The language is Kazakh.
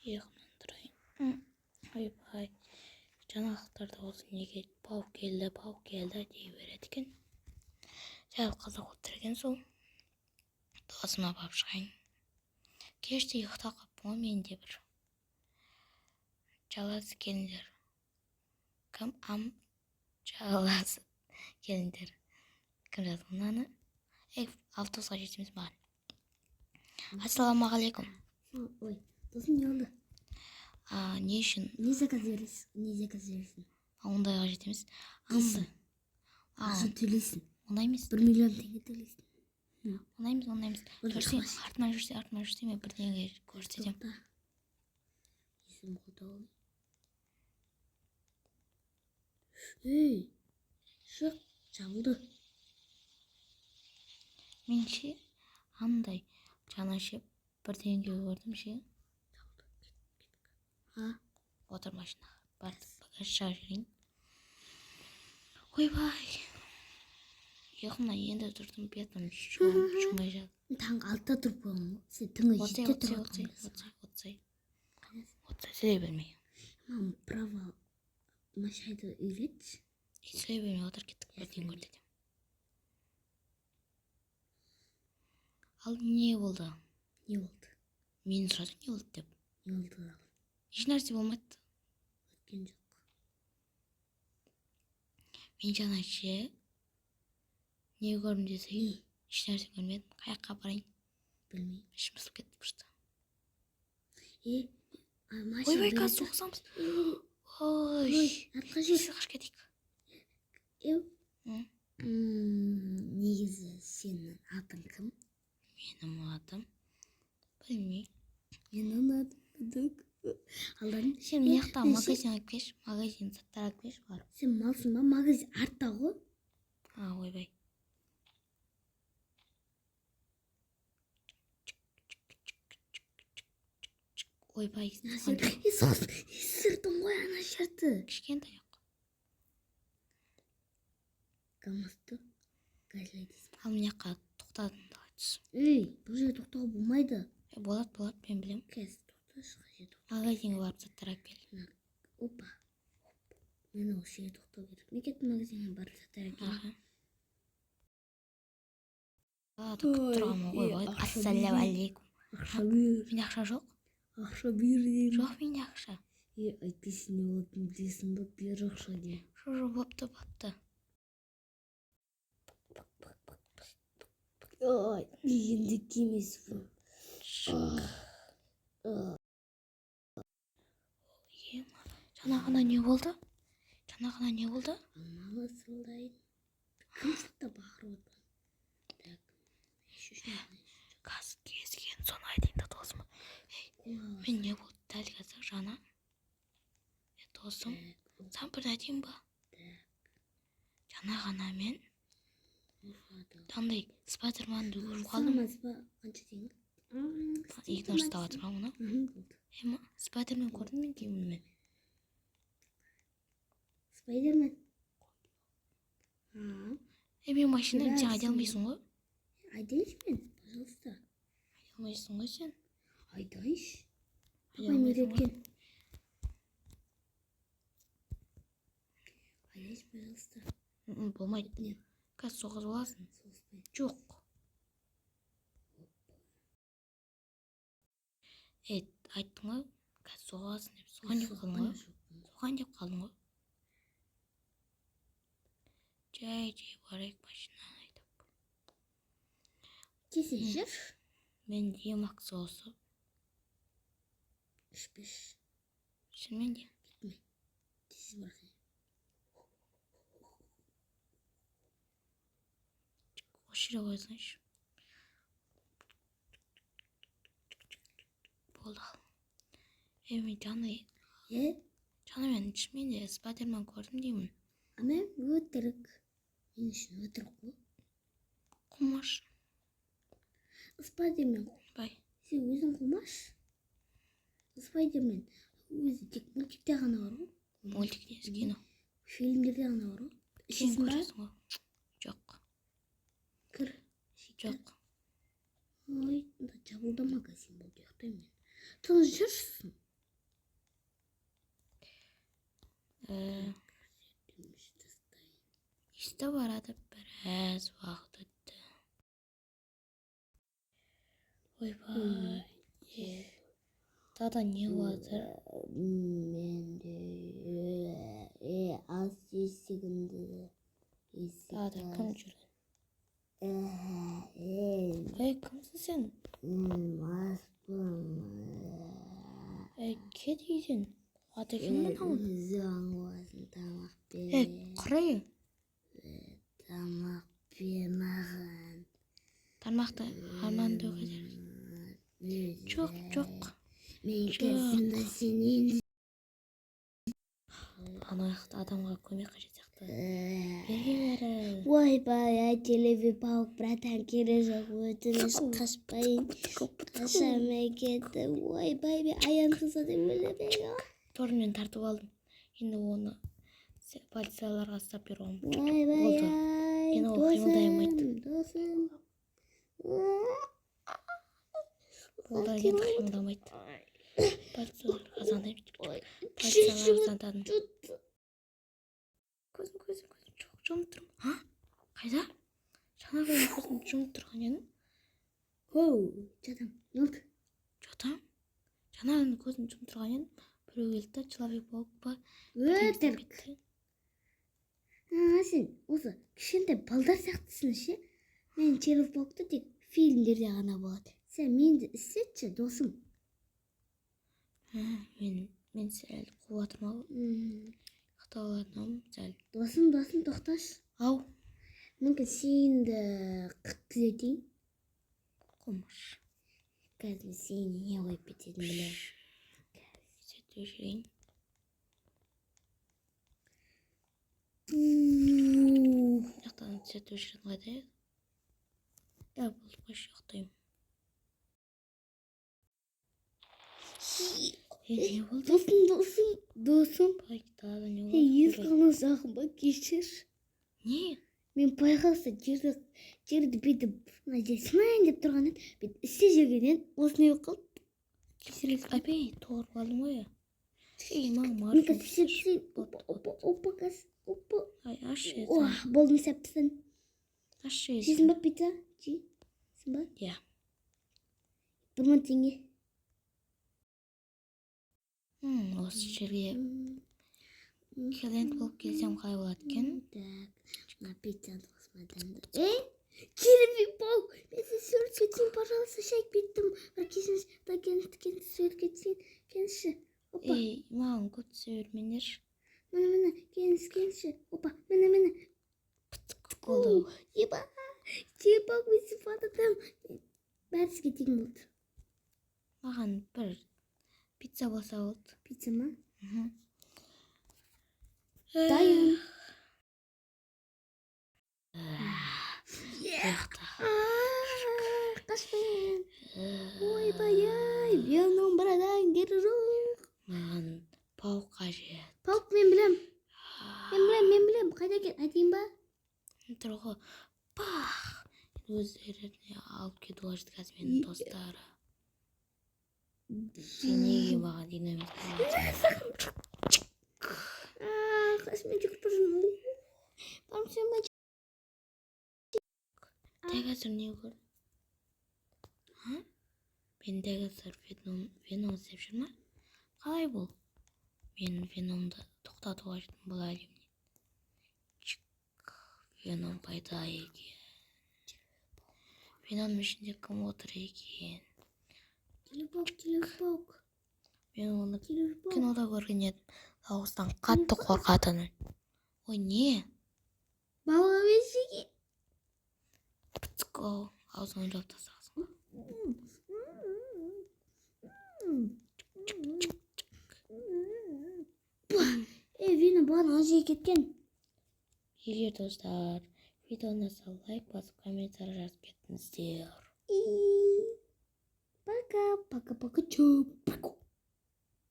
Яғынан тұрайын. Ойбай. Жаңалықтарда осы неге бау келді дей береді екен. Жау қызық отырген сол. Досыма бап шығайын. Кеште ұйықта қаппын ғой мен де бір. Жаласы келіндер. Кім жаласы келіндер. Кім жазған аны? Автобусқа жетеміз маған. Ассалаумағалейкум. Ой, досым не oldu? Не үшін? Не заказ бересің? Ондайға жетеміз. Дейсің. Ақша төлейсің. Ондай емес. 1 миллион теңге төлейсің. Ондай емес. Көрсең, артынан жүрсе мен бірдеңе көрсетем. Есім қолда ол. Ей, шық, жабылды. Мен ше, андай жаңа ше бірдеңе көрдім ше. Отыр машинаға. Багаж жағып жүрейін. Ойбай. Яғына енді тұрдым, бетім шумай жатыр. Таңғы 6-та тұрып болған ғой. Сен түнгі 7-те тұрып Отсай. Сөйлей бермей. Мам, право машайды үйретші. Сөйлей бермей отыр, кеттік бірдеңе көр дедім. Ал не болды? Не болды? Мені сұрады не болды деп. Не болды? Еш нәрсе болмайды. Өткен жоқ. Мен жаңа ше не көрдім десе, еш нәрсе көрмедім. Қаяққа барайын? Білмеймін. Ішім ысылып кетті просто. Ойбай, қазір соқсамыз. Ой, артқа жүр. Қаш кетейік. Негізі сенің атың кім? Менің атым білмеймін. Менің атым Дудук. Алдан Сен мына жақта магазин алып кеш, магазин заттар алып кеш бар. Сен малсың ба? Магазин артта ғой. Ойбай. Ойбай. Сыртым ғой ана жерді. Кішкентай ақ. Камазды газлайдысың. Ал мына жаққа тоқтадым да айтшы. Бұл жерде тоқтауға болмайды. Болады, мен білем. Қазір тоқташы, қажет. Магазинге барып заттар алып кел. Опа. Мен осы жерде тоқтау керек. Мен кеттім магазинге барып заттар алып кел. Тұрғанмын ғой. Ассалаумағалейкум. Ақша бер. Менде ақша жоқ. Ақша бер деймін. Жоқ менде ақша. Айтпайсың не болатынын білесің ба? Бер ақша деймін. Жоқ, бопты. Ой, енді кемес бұл. Жаңағына не болды? Алмалы сылдайын. Кім сыртта бағырып отыр? Газ кезген соны айтайын да досыма. Мен не болды дәл қазір жана? Досым, сен бір айтайын ба? Жаңа ғана мен таңдай Спайдерманды көріп қалдым. Қанша теңге? 2 ұстап жатыр ма мұны? Спайдермен көрдім мен деймін. Спайдермен? Мен машина сен айдай алмайсың ғой? Айдайыншы мен, пожалуйста. Айдай алмайсың ғой сен? Айдайыншы. Папай үйреткен. Айдайыншы, пожалуйста. Болмайды. Не? Қазір соғыз боласың. Соғыспайды. Жоқ. Айттың ғой, қазір соғасың деп. Соған деп қалдың ғой. Жай барайық машинаны айтып. Кесе жүр. Мен ем ақысы осы. 3-5. Шынымен де? Кетме. Тез барайын. Осы жерге қойсаңшы. Болды. Мен мен шынымен де Спайдермен көрдім деймін. Мен өтірік. Мен үшін өтірік қой. Қумаш. Спайдермен. Бай. Сен өзің қумаш. Спайдермен өзі тек мультикте ғана бар ғой. Мультик емес кино. Фильмдерде ғана бар ғой. Ішесің ба? Жоқ. Кір. Жоқ. Ой, жабылды магазин болды, ұйықтаймын мен. Тыныш жүрсің. İşte barada biraz vaqt ötdü. Oyboy. Dada ne vardır? Az sıkıntı. Dada kim жүрün? Kimsin sen? Ke дейсің? Аты кім мынау? Құрай. Тамақ бермаған. Тармақты арманды өкедер. Жоқ. Мен қасымда сенен. Ана жақта адамға көмек қажет сияқты. Берге бәрі. Ойбай, телевизор паук, братан, керек жоқ, өтініш қашпайын. Қашамай кетті. Ойбай, мен аяңсыза деп өлемейін. Тормен тартып алдым. Енді оны полицияларға ұстап беруім. Ойбай, Енді ол қимылдай алмайды. досым. Олар енді қимылдамайды. Полицияларға звондаймын. Полицияларға звондадым. Көзім жоқ, жұмып тұрмын. Ха? Қайда? Жаңа көзім жұмып тұрған едім. Жатам, не болды? Жатам. Жаңа көзім жұмып тұрған едім. Біреу келді да, Человек-паук па? Өтірік. Сен осы кішкентай балдар сияқтысың ше. Мен Человек-паукты тек фильмдерде ғана болады. Сен менді істетші, досым. Мен сәл қуатырмау. Қықтауладым сәл. Досым, тоқташ. Ау. Мүмкін сенді күзетейін. Қомаш. Қазір сені не қойып кететін білем. Күзетіп жүрейін. Жақтан күзетіп жүрген қайда еді? Болды, қойшы ұйықтаймын. Не болды? Досым. Пайдада не Ей, болды? ешқаны сағынба кешір. Не? Мен байқалса жерді бетіп, сынайын деп тұрған еді. Бет істе жүргенен осыны өк қалып. Опей, торып алдым ғой. Маған Мен маржым. қазір сепсейін. Опа, қаз. Опа. Ай, ашшы еді. Болдым сәппісін. Ашшы еді. Жесін ба пицца? Жесін ба? Я. 1000 теңге. Осы жерге клиент болып келсем қай болады екен? Так, на пиццаны посмотрим. Человек-паук, мен сен суретке түсейін, пожалуйста, шайып кеттім. Бір кесіңіз, суретке түсейін, келші. Опа. Маған көп түсе бермеңдерші. Міне, келші. Опа, міне. Болды. Еба, Человек-паук, мен сипатадым. Бәрі сізге тең болды. Маған бір пицца болса болды. Пицца ма? Дайын. Қашпен. Ойбай-ай, менің брадан кері жоқ. Маған паук қажет. Паук мен білем. Қайда кен, айтайын ба? Тұрғы бақ. Өздеріне алып кетіп алып қазір менің достары. Сен неге маған динамит қажет? Қашпен жүгіп тұрмын. Барымсен ба? Дәл қазір не көрдім? Мен дәл қазір Веном іздеп жүрмін. Қалай бұл? Мен Веномды тоқтатуға жеттім бұл әлемнен. Веном пайда екен. Веномның ішінде кім отыр екен? Человек-паук. Мен оны кинода көрген едім. Дауыстан қатты қорқатынын. Ой, не? Балға бесеге. Аузын жауып тастағансың. Вені баған ажия кеткен. Егер достар, видеоны лайк басып, комментарий жазып кетіңіздер. Пока. Пока.